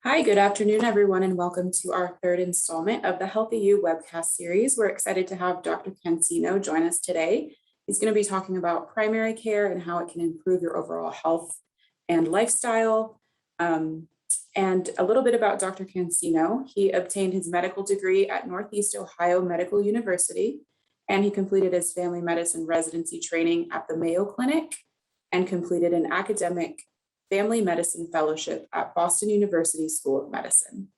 Hi, good afternoon, everyone, and welcome to our third installment of the HealthyU Webcast series. We're excited to have Dr. Cancino join us today. He's going to be talking about primary care and how it can improve your overall health and lifestyle. And a little bit about Dr. Cancino. He obtained his medical degree at Northeast Ohio Medical University, and he completed his family medicine residency training at the Mayo Clinic and completed an academic family medicine fellowship at Boston University School of Medicine.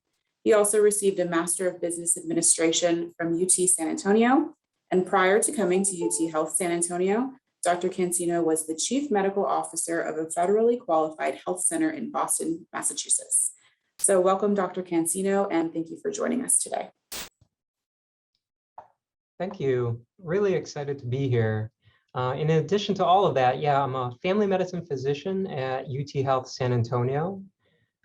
He also received a Master of Business Administration from UT San Antonio. And prior to coming to UT Health San Antonio, Dr. Cancino was the Chief Medical Officer of a federally qualified health center in Boston, Massachusetts. So welcome, Dr. Cancino, and thank you for joining us today. Thank you. Really excited to be here. In addition to all of that, I'm a family medicine physician at UT Health San Antonio.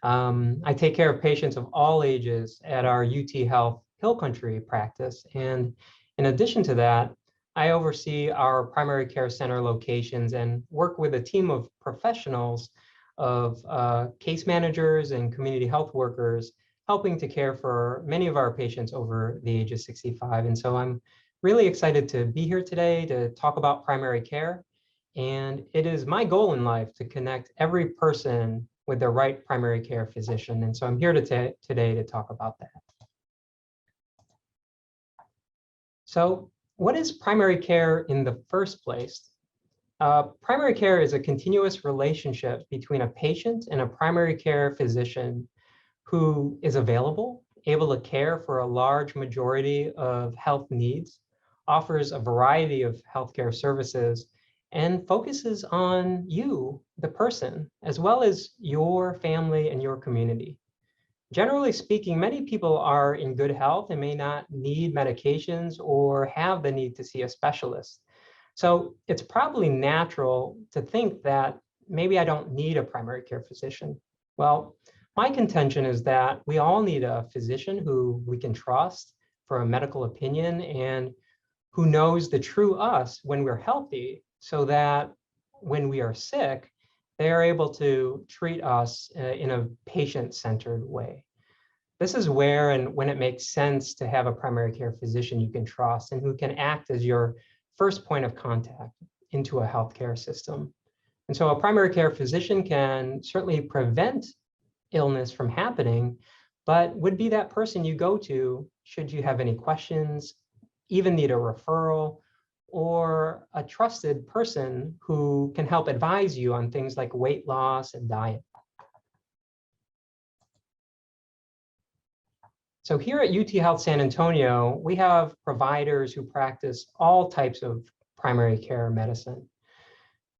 I take care of patients of all ages at our UT Health Hill Country practice. And in addition to that, I oversee our primary care center locations and work with a team of professionals of case managers and community health workers, helping to care for many of our patients over the age of 65. And so I'm really excited to be here today to talk about primary care. And it is my goal in life to connect every person with the right primary care physician. And so I'm here today to talk about that. So what is primary care in the first place? Primary care is a continuous relationship between a patient and a primary care physician who is available, able to care for a large majority of health needs, offers a variety of healthcare services, and focuses on you, the person, as well as your family and your community. Generally speaking, many people are in good health and may not need medications or have the need to see a specialist. So it's probably natural to think that maybe I don't need a primary care physician. Well, my contention is that we all need a physician who we can trust for a medical opinion and who knows the true us when we're healthy, so that when we are sick, they are able to treat us in a patient-centered way. This is where and when it makes sense to have a primary care physician you can trust and who can act as your first point of contact into a healthcare system. And so a primary care physician can certainly prevent illness from happening, but would be that person you go to should you have any questions, even need a referral, or a trusted person who can help advise you on things like weight loss and diet. So here at UT Health San Antonio, we have providers who practice all types of primary care medicine.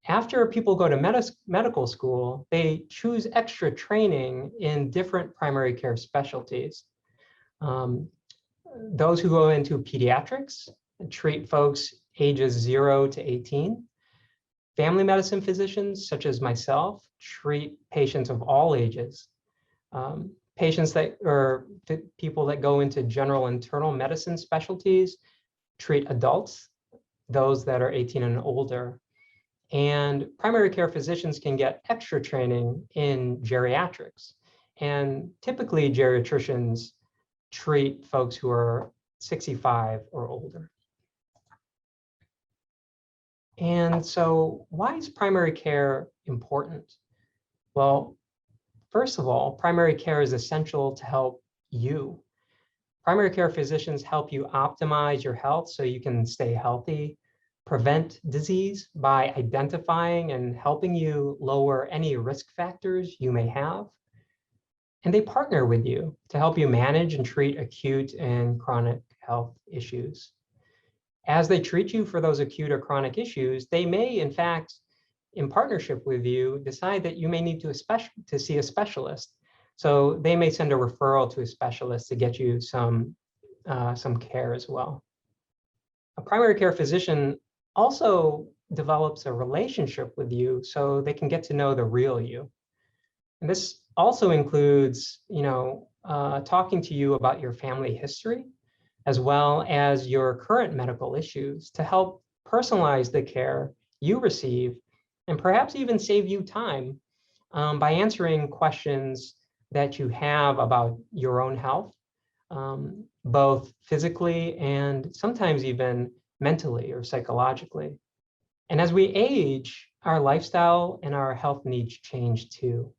After people go to medical school, they choose extra training in different primary care specialties. Those who go into pediatrics treat folks ages 0 to 18. Family medicine physicians, such as myself, treat patients of all ages. Patients that are people that go into general internal medicine specialties treat adults, those that are 18 and older. And primary care physicians can get extra training in geriatrics. And typically geriatricians treat folks who are 65 or older. And so why is primary care important? Well, first of all, primary care is essential to help you. Primary care physicians help you optimize your health so you can stay healthy, prevent disease by identifying and helping you lower any risk factors you may have. And they partner with you to help you manage and treat acute and chronic health issues. As they treat you for those acute or chronic issues, they may, in fact, in partnership with you, decide that you may need to see a specialist. So they may send a referral to a specialist to get you some care as well. A primary care physician also develops a relationship with you so they can get to know the real you. And this also includes, talking to you about your family history, as well as your current medical issues to help personalize the care you receive and perhaps even save you time by answering questions that you have about your own health, both physically and sometimes even mentally or psychologically. And as we age, our lifestyle and our health needs change too.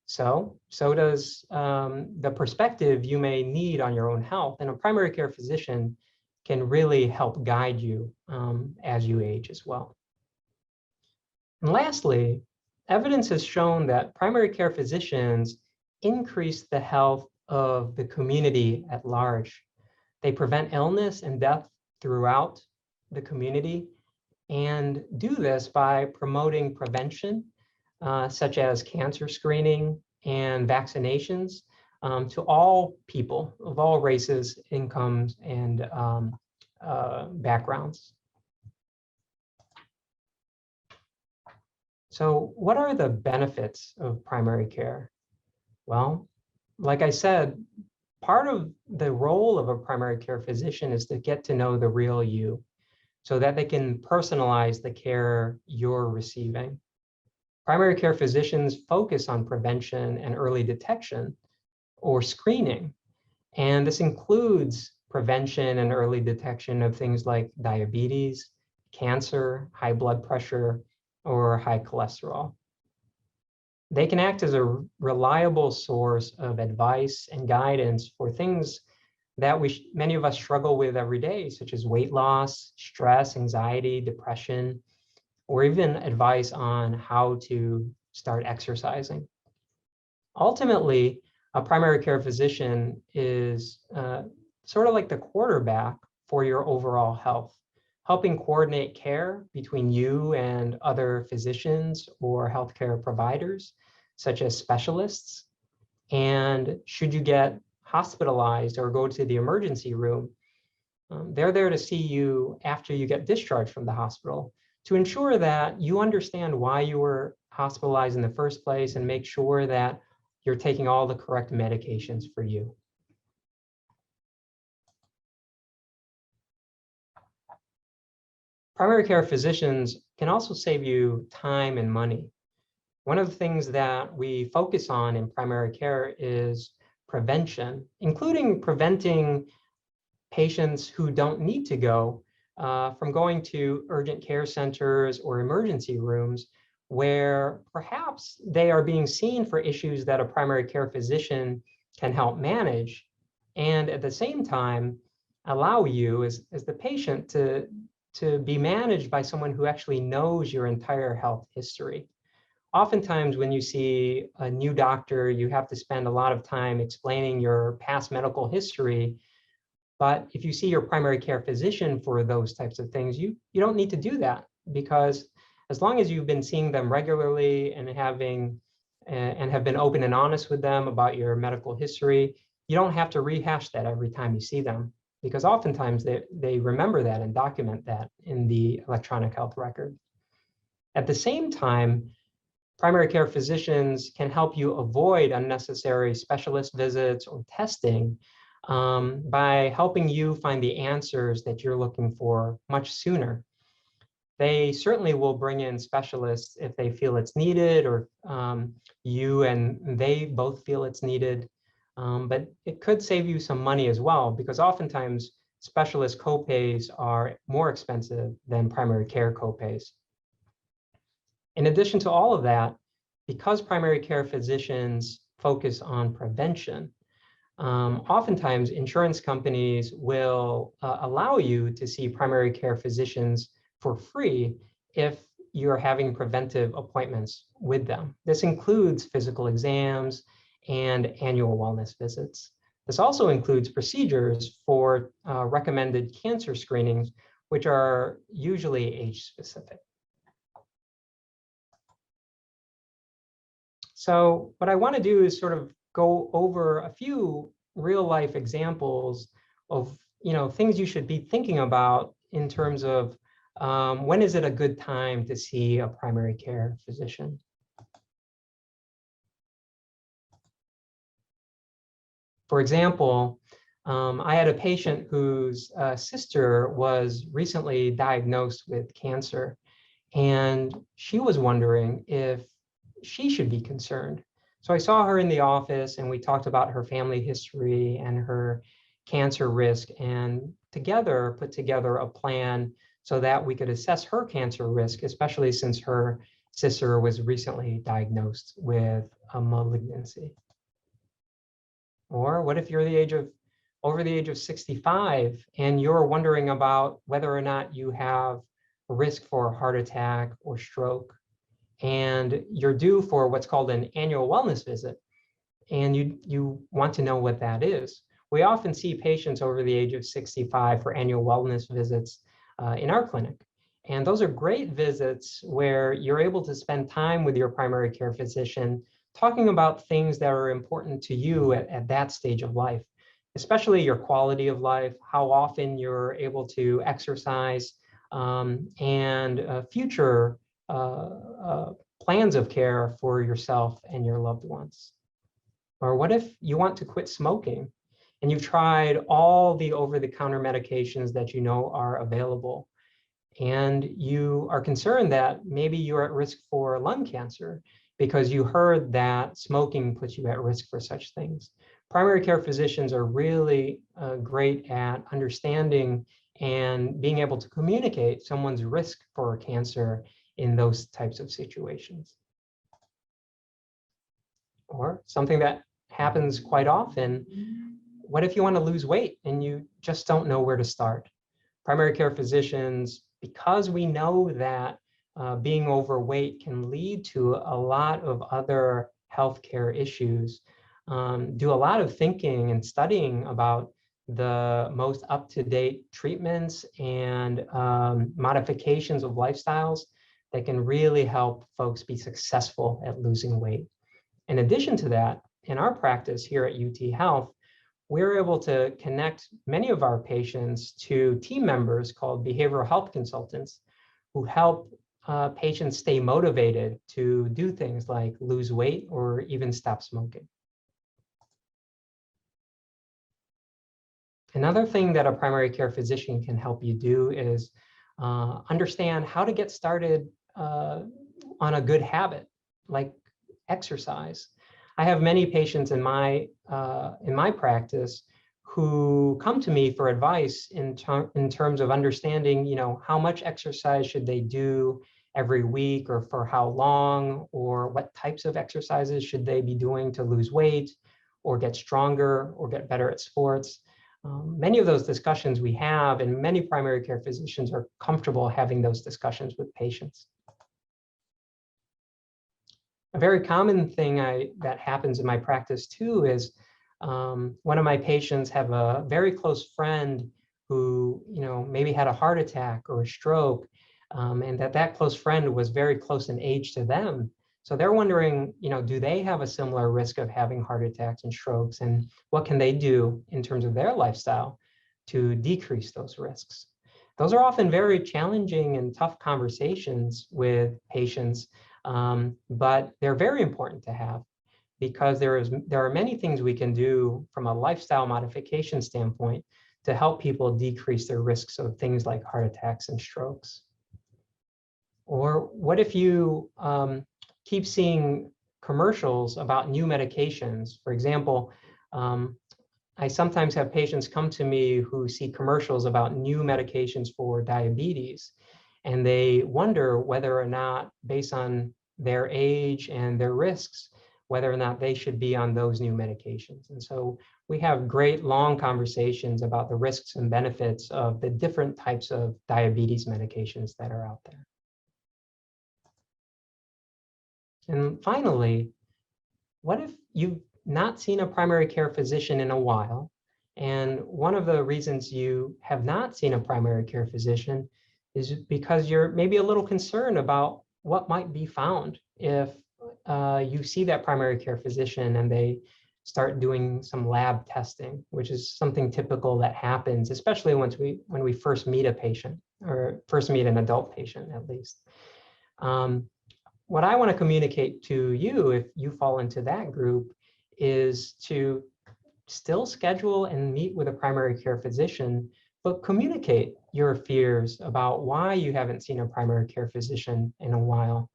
So does the perspective you may need on your own health, and a primary care physician can really help guide you as you age as well. And lastly, evidence has shown that primary care physicians increase the health of the community at large. They prevent illness and death throughout the community and do this by promoting prevention, such as cancer screening and vaccinations to all people of all races, incomes, and backgrounds. So what are the benefits of primary care? Well, like I said, part of the role of a primary care physician is to get to know the real you so that they can personalize the care you're receiving. Primary care physicians focus on prevention and early detection or screening. And this includes prevention and early detection of things like diabetes, cancer, high blood pressure, or high cholesterol. They can act as a reliable source of advice and guidance for things that many of us struggle with every day, such as weight loss, stress, anxiety, depression, or even advice on how to start exercising. Ultimately, a primary care physician is sort of like the quarterback for your overall health, helping coordinate care between you and other physicians or healthcare providers, such as specialists. And should you get hospitalized or go to the emergency room, they're there to see you after you get discharged from the hospital to ensure that you understand why you were hospitalized in the first place and make sure that you're taking all the correct medications for you. Primary care physicians can also save you time and money. One of the things that we focus on in primary care is prevention, including preventing patients who don't need to go from going to urgent care centers or emergency rooms where perhaps they are being seen for issues that a primary care physician can help manage, and at the same time allow you as the patient to be managed by someone who actually knows your entire health history. Oftentimes when you see a new doctor, you have to spend a lot of time explaining your past medical history. But if you see your primary care physician for those types of things, you don't need to do that, because as long as you've been seeing them regularly and have been open and honest with them about your medical history, you don't have to rehash that every time you see them, because oftentimes they remember that and document that in the electronic health record. At the same time, primary care physicians can help you avoid unnecessary specialist visits or testing by helping you find the answers that you're looking for much sooner. They certainly will bring in specialists if they feel it's needed, or you and they both feel it's needed. But it could save you some money as well, because oftentimes specialist copays are more expensive than primary care copays. In addition to all of that, because primary care physicians focus on prevention, oftentimes insurance companies will allow you to see primary care physicians for free if you're having preventive appointments with them. This includes physical exams and annual wellness visits. This also includes procedures for recommended cancer screenings, which are usually age-specific. So what I want to do is sort of go over a few real-life examples of things you should be thinking about in terms of when is it a good time to see a primary care physician. For example, I had a patient whose sister was recently diagnosed with cancer, and she was wondering if she should be concerned So I saw her in the office and we talked about her family history and her cancer risk, and together put together a plan so that we could assess her cancer risk, especially since her sister was recently diagnosed with a malignancy. Or what if you're over the age of 65 and you're wondering about whether or not you have a risk for a heart attack or stroke, and you're due for what's called an annual wellness visit, and you want to know what that is. We often see patients over the age of 65 for annual wellness visits in our clinic. And those are great visits where you're able to spend time with your primary care physician talking about things that are important to you at that stage of life, especially your quality of life, how often you're able to exercise, and future plans of care for yourself and your loved ones. Or what if you want to quit smoking and you've tried all the over-the-counter medications that you know are available, and you are concerned that maybe you're at risk for lung cancer because you heard that smoking puts you at risk for such things. Primary care physicians are really great at understanding and being able to communicate someone's risk for cancer in those types of situations. Or something that happens quite often, what if you want to lose weight and you just don't know where to start? Primary care physicians, because we know that being overweight can lead to a lot of other healthcare issues, do a lot of thinking and studying about the most up-to-date treatments and modifications of lifestyles that can really help folks be successful at losing weight. In addition to that, in our practice here at UT Health, we're able to connect many of our patients to team members called behavioral health consultants who help patients stay motivated to do things like lose weight or even stop smoking. Another thing that a primary care physician can help you do is understand how to get started on a good habit, like exercise. I have many patients in my practice who come to me for advice in terms of understanding, how much exercise should they do every week, or for how long, or what types of exercises should they be doing to lose weight, or get stronger, or get better at sports. Many of those discussions we have, and many primary care physicians are comfortable having those discussions with patients. A very common thing that happens in my practice too is one of my patients have a very close friend who maybe had a heart attack or a stroke, and that close friend was very close in age to them. So they're wondering, do they have a similar risk of having heart attacks and strokes, and what can they do in terms of their lifestyle to decrease those risks? Those are often very challenging and tough conversations with patients. But they're very important to have, because there are many things we can do from a lifestyle modification standpoint to help people decrease their risks of things like heart attacks and strokes. Or what if you keep seeing commercials about new medications? For example, I sometimes have patients come to me who see commercials about new medications for diabetes, and they wonder whether or not, based on their age and their risks, whether or not they should be on those new medications. And so we have great long conversations about the risks and benefits of the different types of diabetes medications that are out there. And finally, what if you've not seen a primary care physician in a while, and one of the reasons you have not seen a primary care physician is because you're maybe a little concerned about what might be found if you see that primary care physician and they start doing some lab testing, which is something typical that happens, especially when we first meet a patient, or first meet an adult patient at least. What I want to communicate to you, if you fall into that group, is to still schedule and meet with a primary care physician, but communicate your fears about why you haven't seen a primary care physician in a while.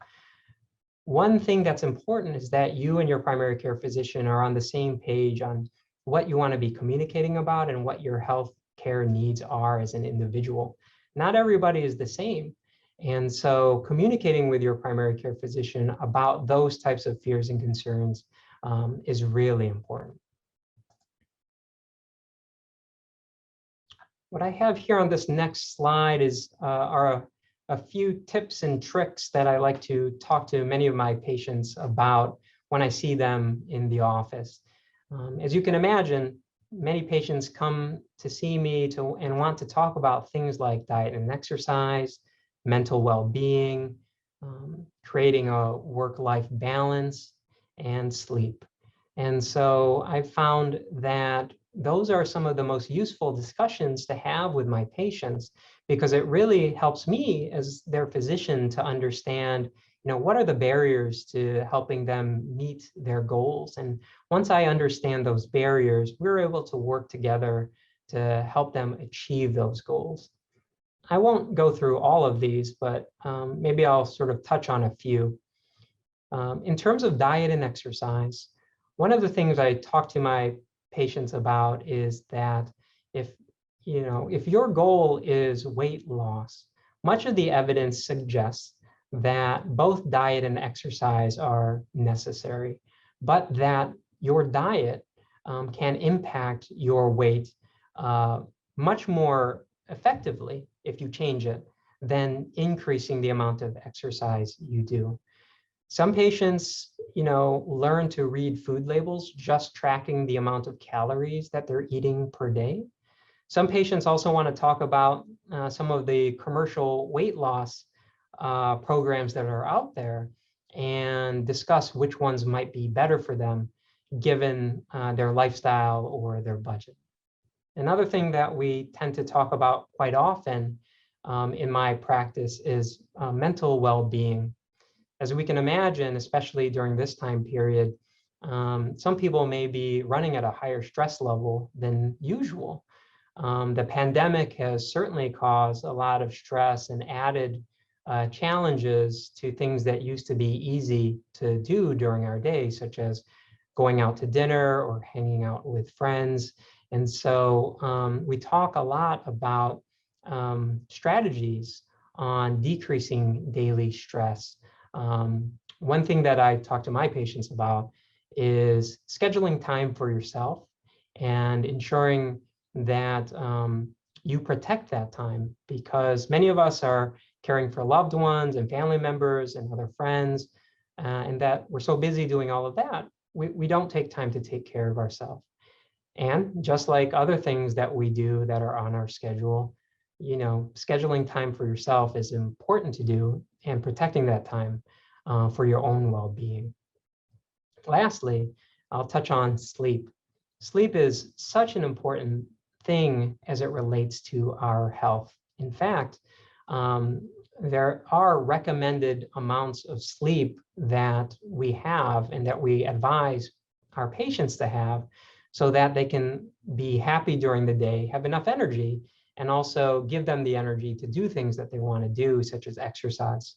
One thing that's important is that you and your primary care physician are on the same page on what you want to be communicating about and what your health care needs are as an individual. Not everybody is the same. And so communicating with your primary care physician about those types of fears and concerns is really important. What I have here on this next slide are a few tips and tricks that I like to talk to many of my patients about when I see them in the office. As you can imagine, many patients come to see me and want to talk about things like diet and exercise, mental well-being, creating a work-life balance, and sleep. And so I found that those are some of the most useful discussions to have with my patients, because it really helps me as their physician to understand, what are the barriers to helping them meet their goals. And once I understand those barriers, we're able to work together to help them achieve those goals. I won't go through all of these, but maybe I'll sort of touch on a few. In terms of diet and exercise, one of the things I talk to my patients about is that if your goal is weight loss, much of the evidence suggests that both diet and exercise are necessary, but that your diet can impact your weight much more effectively if you change it than increasing the amount of exercise you do. Some patients, learn to read food labels, just tracking the amount of calories that they're eating per day. Some patients also want to talk about some of the commercial weight loss programs that are out there and discuss which ones might be better for them given their lifestyle or their budget. Another thing that we tend to talk about quite often in my practice is mental well-being. As we can imagine, especially during this time period, some people may be running at a higher stress level than usual. The pandemic has certainly caused a lot of stress and added challenges to things that used to be easy to do during our day, such as going out to dinner or hanging out with friends. And so we talk a lot about strategies on decreasing daily stress. One thing that I talk to my patients about is scheduling time for yourself and ensuring that you protect that time, because many of us are caring for loved ones and family members and other friends, and that we're so busy doing all of that, we don't take time to take care of ourselves. And just like other things that we do that are on our schedule, scheduling time for yourself is important to do, and protecting that time for your own well-being. Lastly, I'll touch on sleep. Sleep is such an important thing as it relates to our health. In fact, there are recommended amounts of sleep that we have and that we advise our patients to have so that they can be happy during the day, have enough energy, and also give them the energy to do things that they want to do, such as exercise.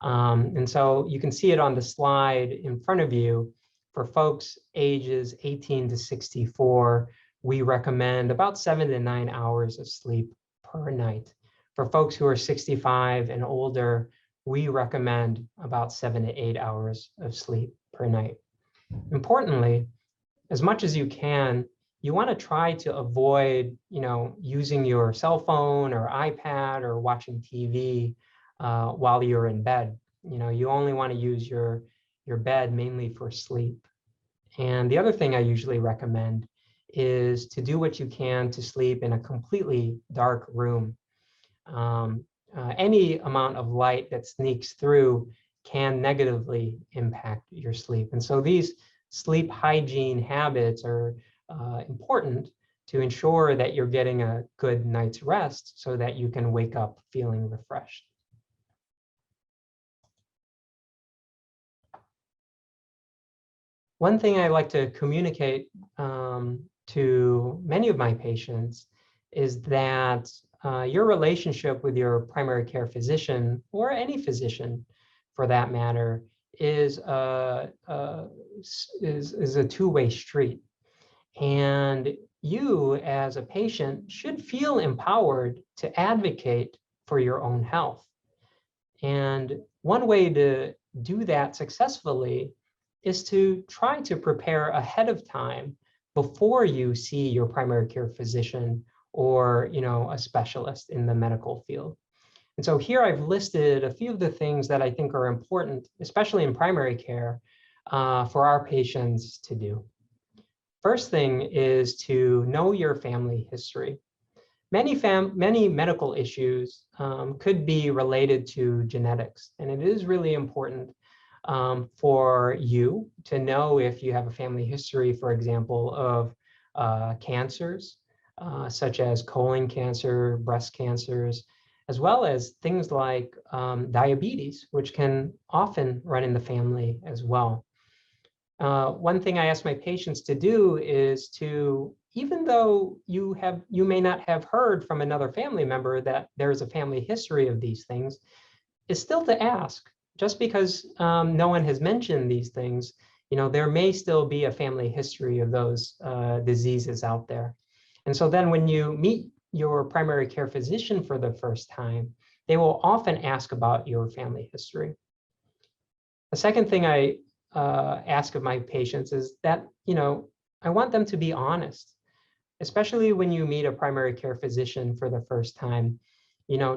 And so you can see it on the slide in front of you. For folks ages 18 to 64, we recommend about 7 to 9 hours of sleep per night. For folks who are 65 and older, we recommend about 7 to 8 hours of sleep per night. Importantly, as much as you can, you want to try to avoid, using your cell phone or iPad or watching TV while you're in bed. You only want to use your bed mainly for sleep. And the other thing I usually recommend is to do what you can to sleep in a completely dark room. Any amount of light that sneaks through can negatively impact your sleep. And so these sleep hygiene habits are important to ensure that you're getting a good night's rest so that you can wake up feeling refreshed. One thing I like to communicate to many of my patients is that your relationship with your primary care physician, or any physician for that matter, is a two-way street. And you as a patient should feel empowered to advocate for your own health. And one way to do that successfully is to try to prepare ahead of time before you see your primary care physician or a specialist in the medical field. And so here I've listed a few of the things that I think are important, especially in primary care, for our patients to do. First thing is to know your family history. Many medical issues could be related to genetics, and it is really important for you to know if you have a family history, for example, of cancers, such as colon cancer, breast cancers, as well as things like diabetes, which can often run in the family as well. One thing I ask my patients to do is to, even though you may not have heard from another family member that there's a family history of these things, is still to ask. Just because no one has mentioned these things, there may still be a family history of those diseases out there. And so then when you meet your primary care physician for the first time, they will often ask about your family history. The second thing I ask of my patients is that, I want them to be honest, especially when you meet a primary care physician for the first time.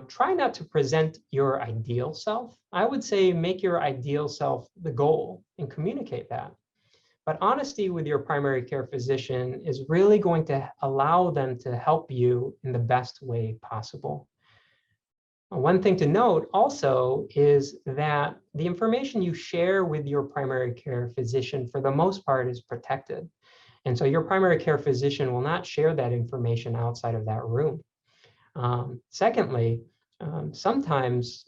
Try not to present your ideal self. I would say make your ideal self the goal and communicate that. But honesty with your primary care physician is really going to allow them to help you in the best way possible. One thing to note also is that the information you share with your primary care physician, for the most part, is protected. And so your primary care physician will not share that information outside of that room. Secondly, sometimes,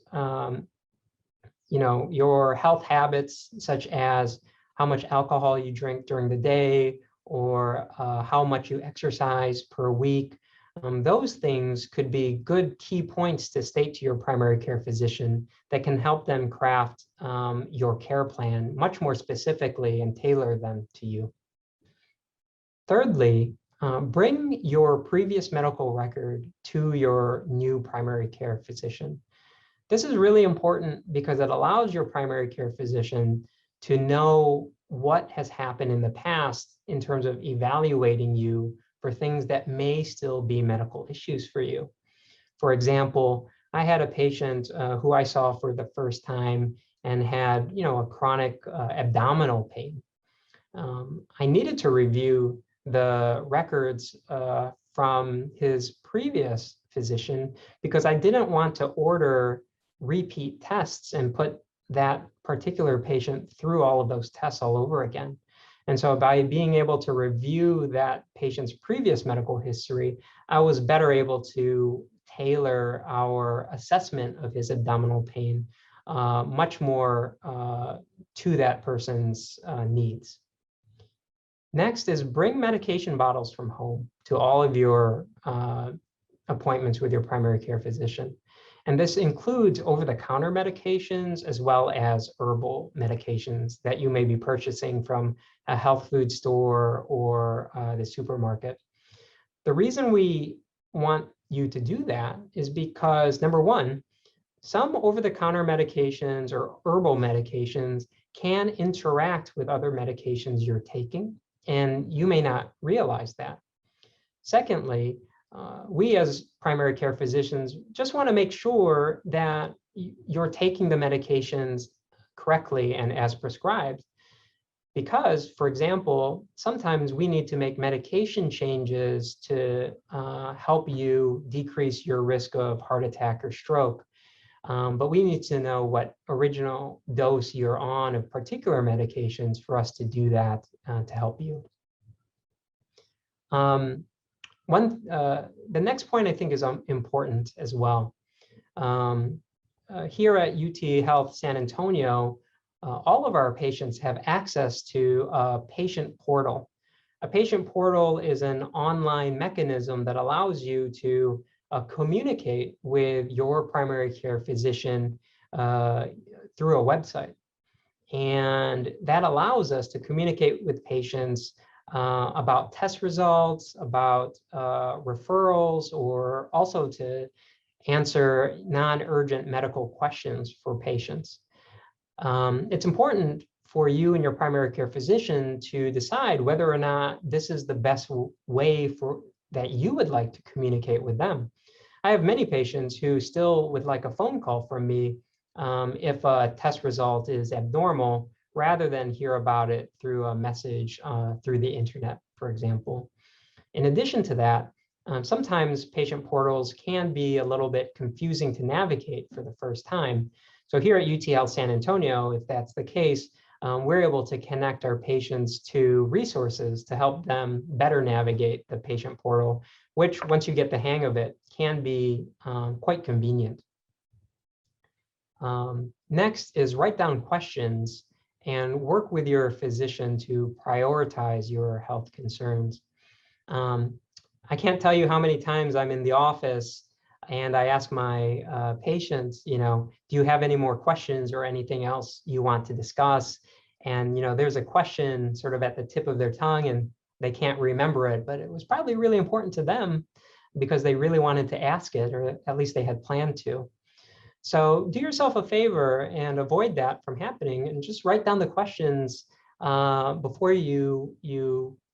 your health habits, such as how much alcohol you drink during the day or how much you exercise per week, those things could be good key points to state to your primary care physician that can help them craft your care plan much more specifically and tailor them to you. Thirdly, bring your previous medical record to your new primary care physician. This is really important because it allows your primary care physician to know what has happened in the past in terms of evaluating you for things that may still be medical issues for you. For example, I had a patient who I saw for the first time and had, a chronic abdominal pain. I needed to review the records from his previous physician because I didn't want to order repeat tests and put that particular patient through all of those tests all over again. And so by being able to review that patient's previous medical history, I was better able to tailor our assessment of his abdominal pain much more to that person's needs. Next is bring medication bottles from home to all of your appointments with your primary care physician. And this includes over-the-counter medications as well as herbal medications that you may be purchasing from a health food store or the supermarket. The reason we want you to do that is because, number one, some over-the-counter medications or herbal medications can interact with other medications you're taking, and you may not realize that. Secondly, we as primary care physicians just want to make sure that you're taking the medications correctly and as prescribed. Because, for example, sometimes we need to make medication changes to help you decrease your risk of heart attack or stroke. But we need to know what original dose you're on of particular medications for us to do that to help you. The next point I think is important as well. Here at UT Health San Antonio, all of our patients have access to a patient portal. A patient portal is an online mechanism that allows you to communicate with your primary care physician through a website. And that allows us to communicate with patients about test results, about referrals, or also to answer non-urgent medical questions for patients. It's important for you and your primary care physician to decide whether or not this is the best way that you would like to communicate with them. I have many patients who still would like a phone call from me if a test result is abnormal, rather than hear about it through a message through the internet, for example. In addition to that, sometimes patient portals can be a little bit confusing to navigate for the first time. So here at UT Health San Antonio, if that's the case, we're able to connect our patients to resources to help them better navigate the patient portal, which, once you get the hang of it, can be quite convenient. Next is write down questions and work with your physician to prioritize your health concerns. I can't tell you how many times I'm in the office and I ask my patients, do you have any more questions or anything else you want to discuss? And, there's a question sort of at the tip of their tongue and they can't remember it, but it was probably really important to them because they really wanted to ask it, or at least they had planned to. So do yourself a favor and avoid that from happening, and just write down the questions before you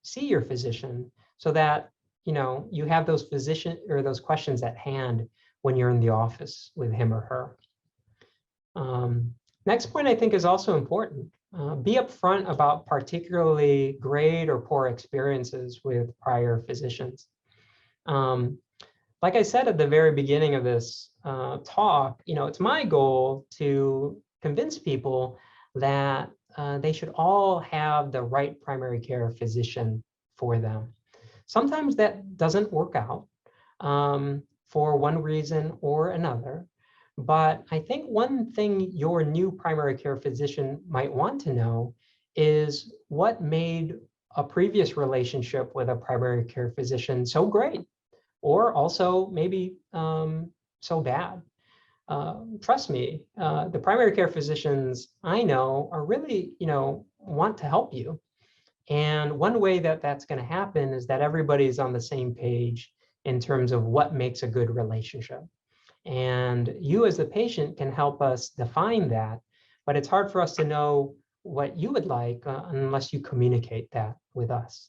see your physician, so that you have those questions at hand when you're in the office with him or her. Next point I think is also important. Be upfront about particularly great or poor experiences with prior physicians. Like I said at the very beginning of this talk, it's my goal to convince people that they should all have the right primary care physician for them. Sometimes that doesn't work out for one reason or another, but I think one thing your new primary care physician might want to know is what made a previous relationship with a primary care physician so great, or also maybe so bad. Trust me, the primary care physicians I know are really, want to help you. And one way that that's going to happen is that everybody's on the same page in terms of what makes a good relationship. And you as the patient can help us define that, but it's hard for us to know what you would like unless you communicate that with us.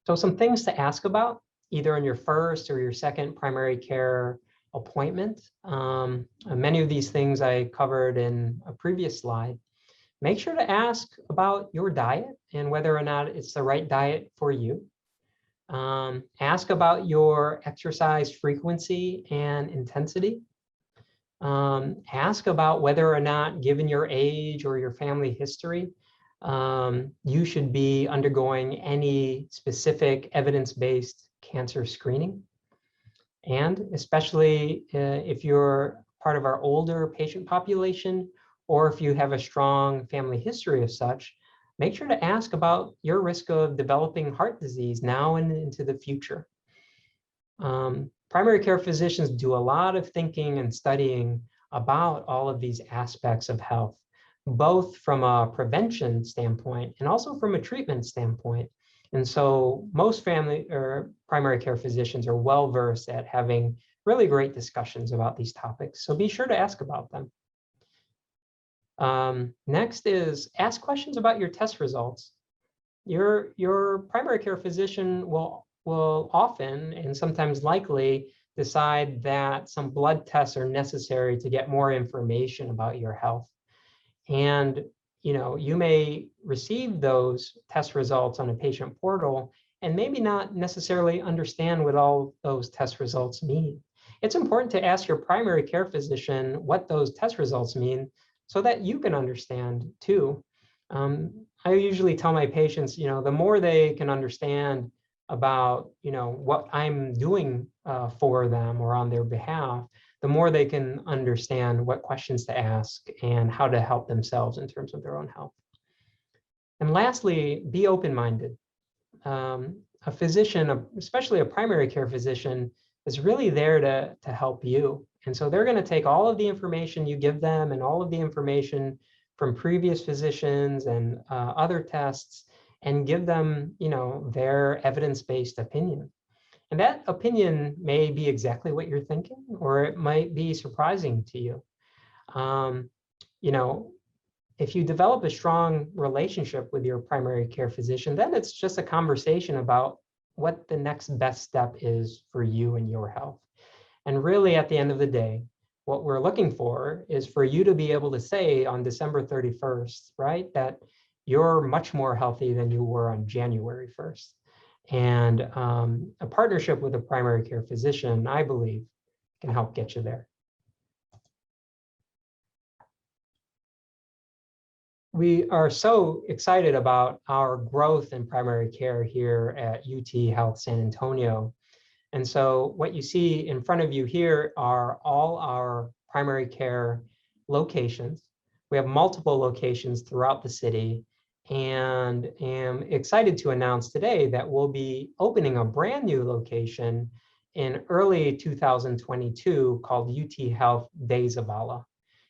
So some things to ask about, either in your first or your second primary care appointment. Many of these things I covered in a previous slide. Make sure to ask about your diet and whether or not it's the right diet for you. Ask about your exercise frequency and intensity. Ask about whether or not, given your age or your family history, you should be undergoing any specific evidence-based cancer screening. And especially if you're part of our older patient population, or if you have a strong family history of such, make sure to ask about your risk of developing heart disease now and into the future. Primary care physicians do a lot of thinking and studying about all of these aspects of health, both from a prevention standpoint and also from a treatment standpoint. And so most family or primary care physicians are well-versed at having really great discussions about these topics. So be sure to ask about them. Next is ask questions about your test results. Your primary care physician will often and sometimes likely decide that some blood tests are necessary to get more information about your health. And you may receive those test results on a patient portal and maybe not necessarily understand what all those test results mean. It's important to ask your primary care physician what those test results mean so that you can understand too. I usually tell my patients, the more they can understand about, what I'm doing for them or on their behalf, the more they can understand what questions to ask and how to help themselves in terms of their own health. And lastly, be open-minded. A physician, especially a primary care physician, is really there to help you. And so they're going to take all of the information you give them and all of the information from previous physicians and other tests and give them, their evidence-based opinion. And that opinion may be exactly what you're thinking, or it might be surprising to you. If you develop a strong relationship with your primary care physician, then it's just a conversation about what the next best step is for you and your health. And really, at the end of the day, what we're looking for is for you to be able to say on December 31st, right, that you're much more healthy than you were on January 1st. And a partnership with a primary care physician, I believe, can help get you there. We are so excited about our growth in primary care here at UT Health San Antonio. And so what you see in front of you here are all our primary care locations. We have multiple locations throughout the city, and am excited to announce today that we'll be opening a brand new location in early 2022 called UT Health de Zavala.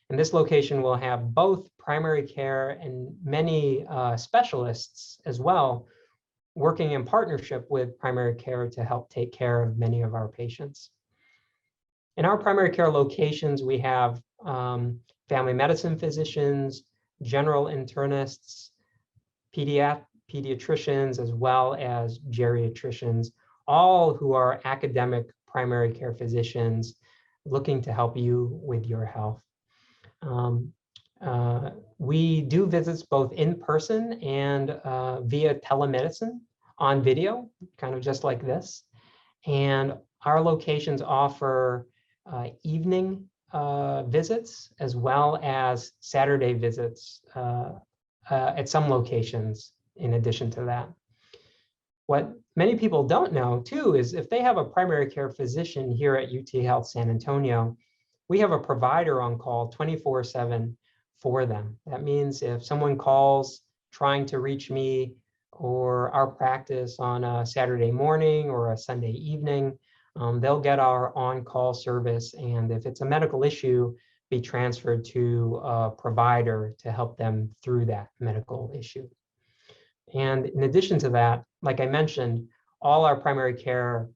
And this location will have both primary care and many specialists as well, working in partnership with primary care to help take care of many of our patients. In our primary care locations, we have family medicine physicians, general internists, pediatricians, as well as geriatricians, all who are academic primary care physicians looking to help you with your health. We do visits both in person and via telemedicine on video, kind of just like this. And our locations offer evening visits as well as Saturday visits at some locations in addition to that. What many people don't know too is if they have a primary care physician here at UT Health San Antonio, we have a provider on call 24/7 for them. That means if someone calls trying to reach me or our practice on a Saturday morning or a Sunday evening, they'll get our on-call service, and if it's a medical issue, be transferred to a provider to help them through that medical issue. And in addition to that, like I mentioned, all our primary care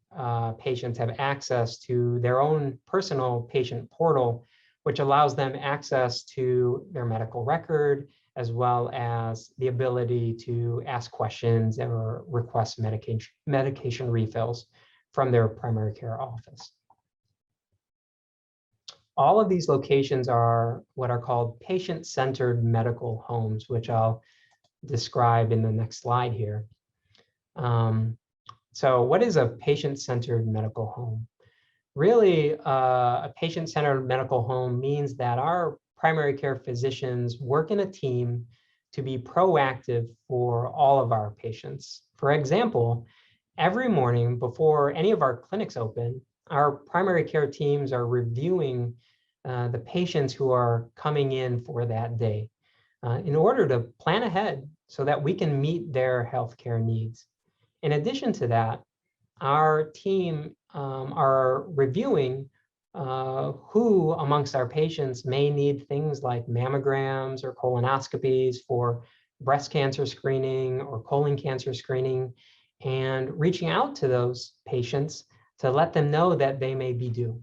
patients have access to their own personal patient portal, which allows them access to their medical record, as well as the ability to ask questions or request medication refills from their primary care office. All of these locations are what are called patient-centered medical homes, which I'll describe in the next slide here. So what is a patient-centered medical home? Really, a patient-centered medical home means that our primary care physicians work in a team to be proactive for all of our patients. For example, every morning before any of our clinics open, our primary care teams are reviewing the patients who are coming in for that day in order to plan ahead so that we can meet their healthcare needs. In addition to that, our team are reviewing who amongst our patients may need things like mammograms or colonoscopies for breast cancer screening or colon cancer screening, and reaching out to those patients to let them know that they may be due.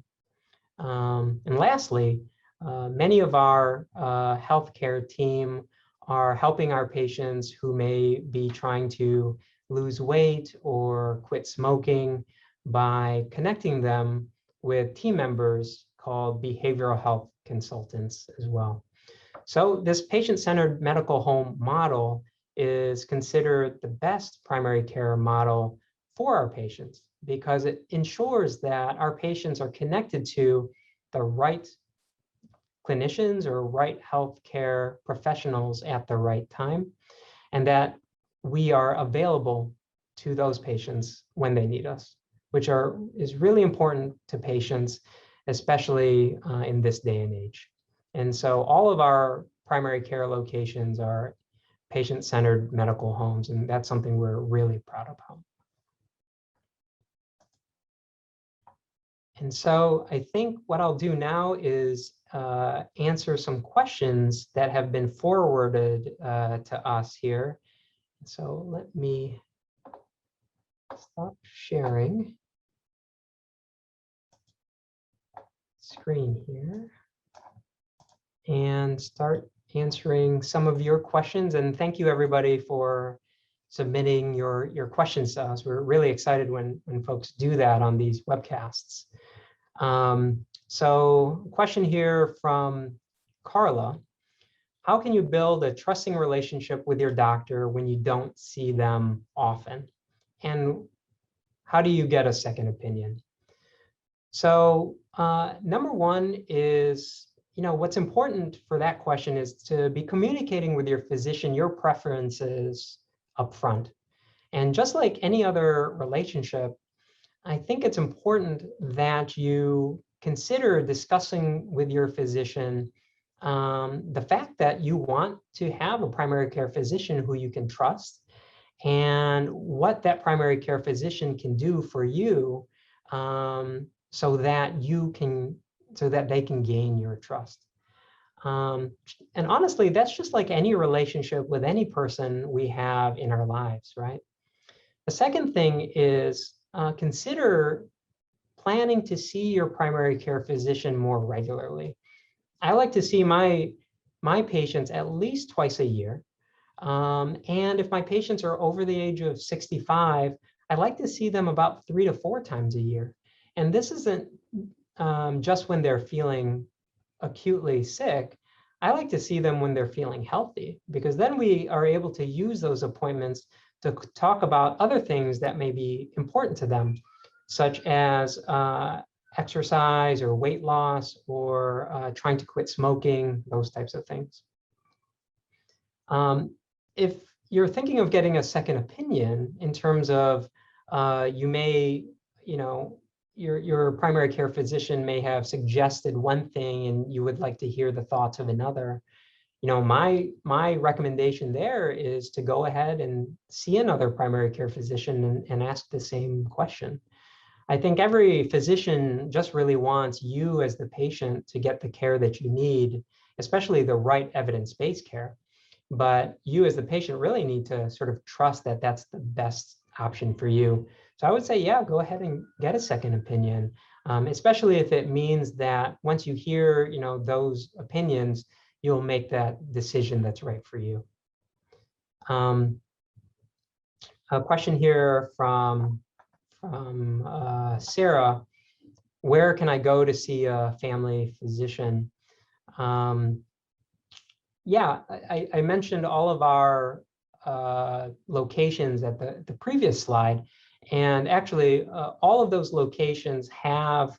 And lastly, many of our healthcare team are helping our patients who may be trying to lose weight or quit smoking by connecting them with team members called behavioral health consultants as well. So this patient-centered medical home model is considered the best primary care model for our patients because it ensures that our patients are connected to the right clinicians or right healthcare professionals at the right time, and that we are available to those patients when they need us, which is really important to patients, especially in this day and age. And so all of our primary care locations are patient-centered medical homes, and that's something we're really proud about. And so I think what I'll do now is answer some questions that have been forwarded to us here. So let me stop sharing screen here and start answering some of your questions. And thank you everybody for submitting your questions to us. We're really excited when folks do that on these webcasts. So question here from Carla. How can you build a trusting relationship with your doctor when you don't see them often? And how do you get a second opinion? So number one is, what's important for that question is to be communicating with your physician your preferences upfront. And just like any other relationship, I think it's important that you consider discussing with your physician the fact that you want to have a primary care physician who you can trust, and what that primary care physician can do for you so that they can gain your trust. And honestly, that's just like any relationship with any person we have in our lives, right? The second thing is consider planning to see your primary care physician more regularly. I like to see my patients at least twice a year. And if my patients are over the age of 65, I like to see them about 3 to 4 times a year. And this isn't just when they're feeling acutely sick. I like to see them when they're feeling healthy, because then we are able to use those appointments to talk about other things that may be important to them, such as exercise or weight loss or trying to quit smoking, those types of things. If you're thinking of getting a second opinion in terms of you may, your primary care physician may have suggested one thing and you would like to hear the thoughts of another, my recommendation there is to go ahead and see another primary care physician and ask the same question. I think every physician just really wants you as the patient to get the care that you need, especially the right evidence-based care. But you as the patient really need to sort of trust that that's the best option for you. So I would say, yeah, go ahead and get a second opinion, especially if it means that once you hear, those opinions, you'll make that decision that's right for you. A question here from Sarah: where can I go to see a family physician? Yeah, I mentioned all of our locations at the previous slide, and actually all of those locations have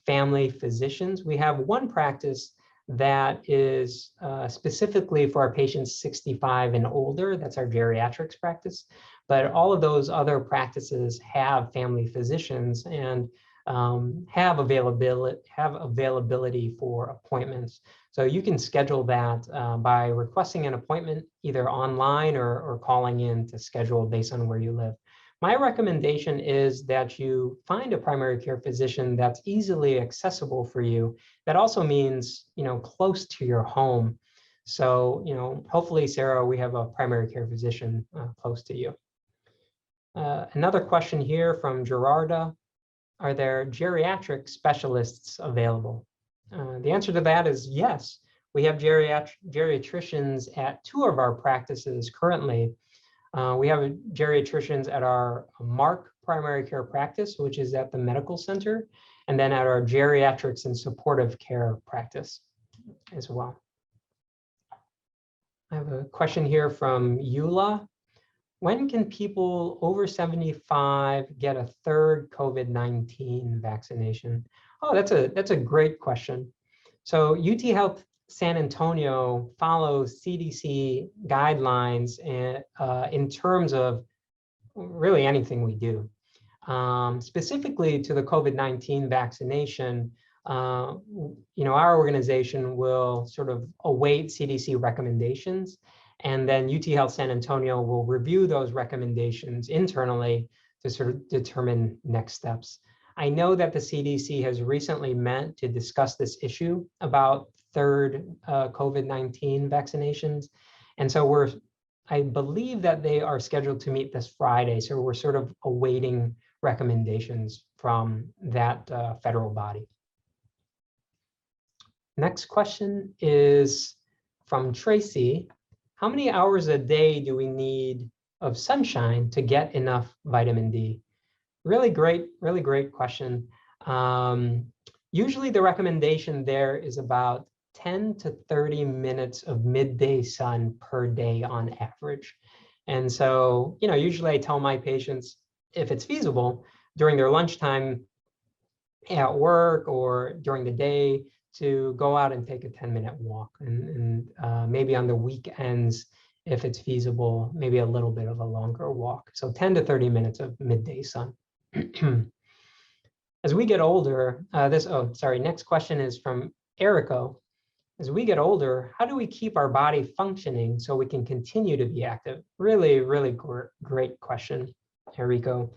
family physicians. We have one practice that is specifically for our patients 65 and older. That's our geriatrics practice. But all of those other practices have family physicians and have availability for appointments. So you can schedule that by requesting an appointment either online or calling in to schedule based on where you live. My recommendation is that you find a primary care physician that's easily accessible for you. That also means, close to your home. So, hopefully, Sarah, we have a primary care physician close to you. Another question here from Gerarda: are there geriatric specialists available? The answer to that is yes. We have geriatricians at 2 of our practices currently. We have geriatricians at our Mark primary care practice, which is at the medical center, and then at our geriatrics and supportive care practice as well. I have a question here from Eula. When can people over 75 get a 3rd COVID-19 vaccination? Oh, that's a great question. So UT Health San Antonio follows CDC guidelines in terms of really anything we do. Specifically to the COVID-19 vaccination, our organization will sort of await CDC recommendations, and then UT Health San Antonio will review those recommendations internally to sort of determine next steps. I know that the CDC has recently met to discuss this issue about third COVID-19 vaccinations. And so I believe that they are scheduled to meet this Friday. So we're sort of awaiting recommendations from that federal body. Next question is from Tracy. How many hours a day do we need of sunshine to get enough vitamin D? Really great question. Usually the recommendation there is about 10 to 30 minutes of midday sun per day on average. And so, usually I tell my patients, if it's feasible, during their lunchtime at work or during the day, to go out and take a 10-minute walk, and maybe on the weekends, if it's feasible, maybe a little bit of a longer walk. So 10 to 30 minutes of midday sun. As we get older, next question is from Erico. As we get older, how do we keep our body functioning so we can continue to be active? Really great question, Erico.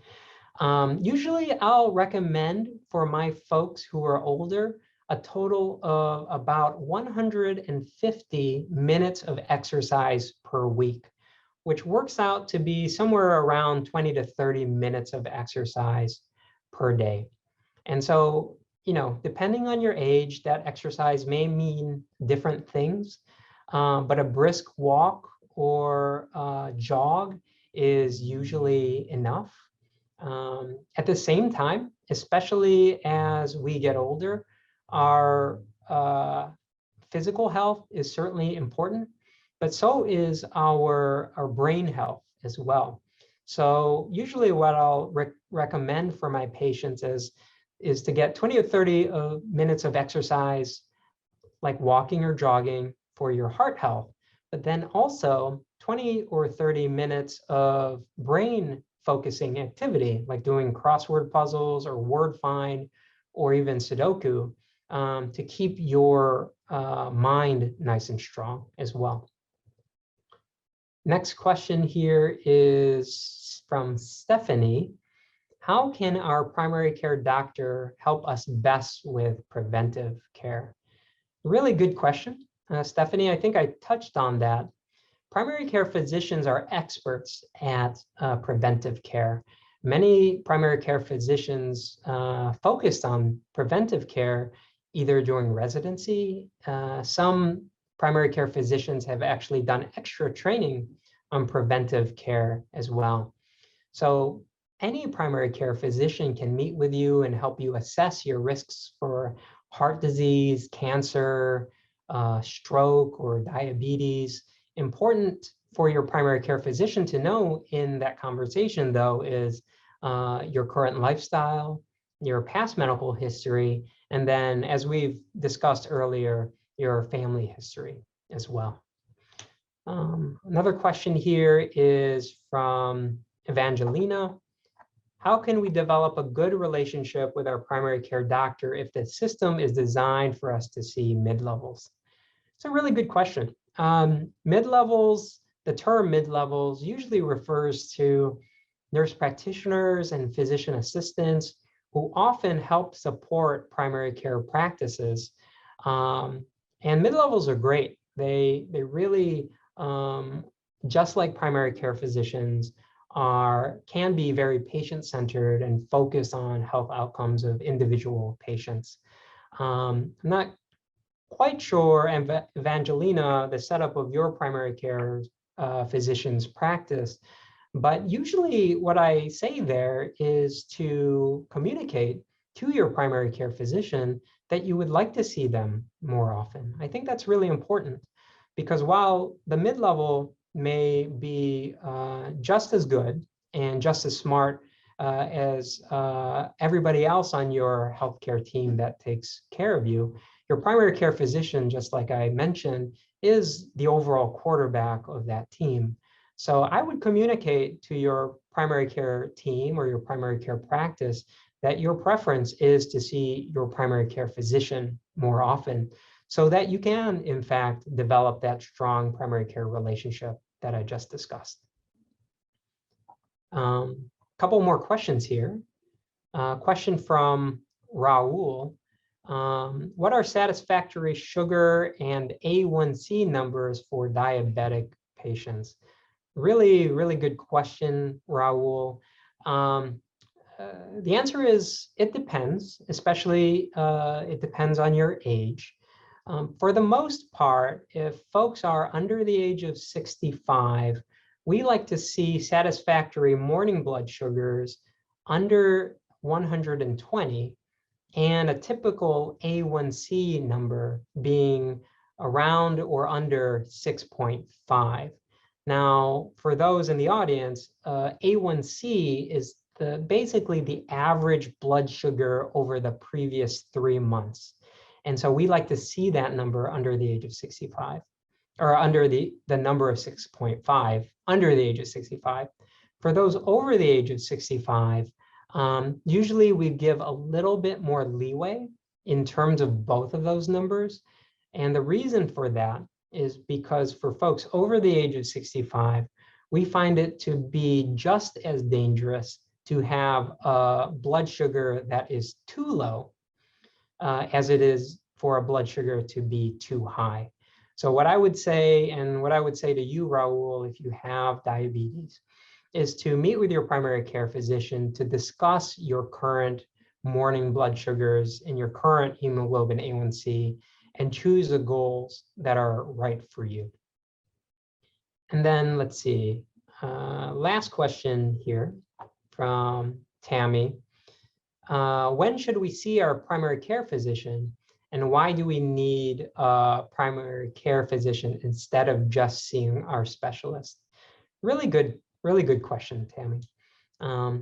Usually I'll recommend for my folks who are older a total of about 150 minutes of exercise per week, which works out to be somewhere around 20 to 30 minutes of exercise per day. And so, depending on your age, that exercise may mean different things, but a brisk walk or jog is usually enough. At the same time, especially as we get older, our physical health is certainly important, but so is our brain health as well. So usually what I'll recommend for my patients is to get 20 or 30 minutes of exercise, like walking or jogging, for your heart health, but then also 20 or 30 minutes of brain focusing activity, like doing crossword puzzles or word find or even Sudoku, to keep your mind nice and strong as well. Next question here is from Stephanie. How can our primary care doctor help us best with preventive care? Really good question, Stephanie. I think I touched on that. Primary care physicians are experts at preventive care. Many primary care physicians focused on preventive care either during residency. Some primary care physicians have actually done extra training on preventive care as well. So any primary care physician can meet with you and help you assess your risks for heart disease, cancer, stroke, or diabetes. Important for your primary care physician to know in that conversation, though, is your current lifestyle, your past medical history, and then, as we've discussed earlier, your family history as well. Another question here is from Evangelina. How can we develop a good relationship with our primary care doctor if the system is designed for us to see mid-levels? It's a really good question. Mid-levels, the term mid-levels usually refers to nurse practitioners and physician assistants who often help support primary care practices. And mid-levels are great. They really, just like primary care physicians, can be very patient-centered and focus on health outcomes of individual patients. I'm not quite sure, Evangelina, the setup of your primary care physician's practice, but usually what I say there is to communicate to your primary care physician that you would like to see them more often. I think that's really important, because while the mid-level may be just as good and just as smart as everybody else on your healthcare team that takes care of you, your primary care physician, just like I mentioned, is the overall quarterback of that team. So I would communicate to your primary care team or your primary care practice that your preference is to see your primary care physician more often, so that you can, in fact, develop that strong primary care relationship that I just discussed. Couple more questions here. Question from Raul. What are satisfactory sugar and A1C numbers for diabetic patients? Really, really good question, Raul. The answer is it depends, especially it depends on your age. For the most part, if folks are under the age of 65, we like to see satisfactory morning blood sugars under 120 and a typical A1C number being around or under 6.5. Now, for those in the audience, A1C is basically the average blood sugar over the previous 3 months. And so we like to see that number under the age of 65, or under the number of 6.5 under the age of 65. For those over the age of 65, usually we give a little bit more leeway in terms of both of those numbers. And the reason for that is because for folks over the age of 65, we find it to be just as dangerous to have a blood sugar that is too low as it is for a blood sugar to be too high. So what I would say, and what I would say to you, Raul, if you have diabetes, is to meet with your primary care physician to discuss your current morning blood sugars and your current hemoglobin A1C and choose the goals that are right for you. And then let's see, last question here from Tammy. When should we see our primary care physician, and why do we need a primary care physician instead of just seeing our specialist? Really good question, Tammy.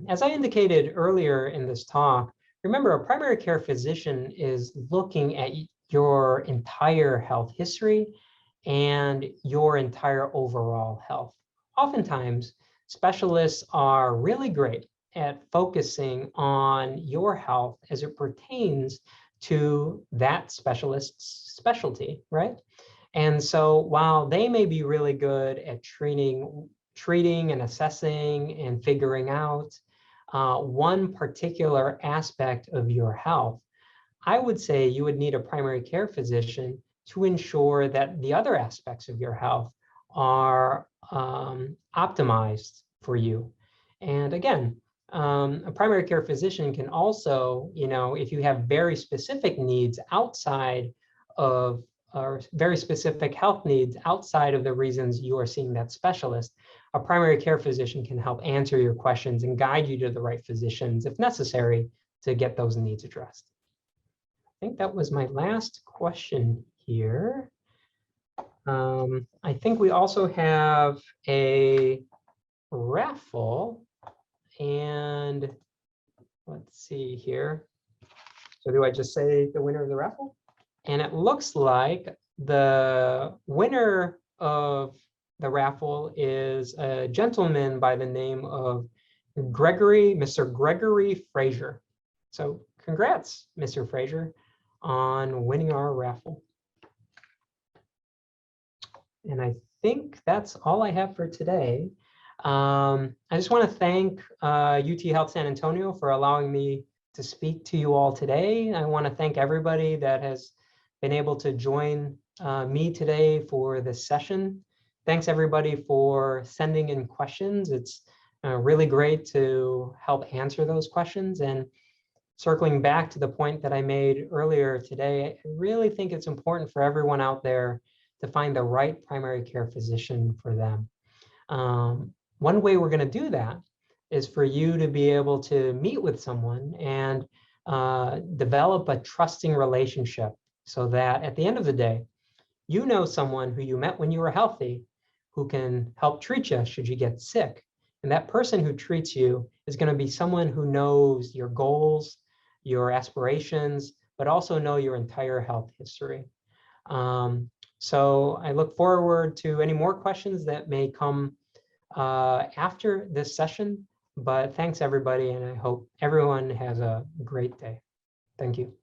As I indicated earlier in this talk, remember, a primary care physician is looking at your entire health history and your entire overall health. Oftentimes, specialists are really great at focusing on your health as it pertains to that specialist's specialty, right? And so while they may be really good at treating and assessing and figuring out one particular aspect of your health, I would say you would need a primary care physician to ensure that the other aspects of your health are optimized for you. And again, a primary care physician can also, if you have very specific needs outside of, or very specific health needs outside of the reasons you are seeing that specialist, a primary care physician can help answer your questions and guide you to the right physicians if necessary to get those needs addressed. I think that was my last question here. I think we also have a raffle, and let's see here. So do I just say the winner of the raffle? And it looks like the winner of the raffle is a gentleman by the name of Mr. Gregory Frazier. So congrats, Mr. Frazier, on winning our raffle. And I think that's all I have for today. I just want to thank UT Health San Antonio for allowing me to speak to you all today. I want to thank everybody that has been able to join me today for this session. Thanks everybody for sending in questions. It's really great to help answer those questions. And circling back to the point that I made earlier today, I really think it's important for everyone out there to find the right primary care physician for them. One way we're going to do that is for you to be able to meet with someone and develop a trusting relationship so that at the end of the day, you know someone who you met when you were healthy who can help treat you should you get sick. And that person who treats you is going to be someone who knows your goals, your aspirations, but also know your entire health history. So I look forward to any more questions that may come after this session. But thanks everybody, and I hope everyone has a great day. Thank you.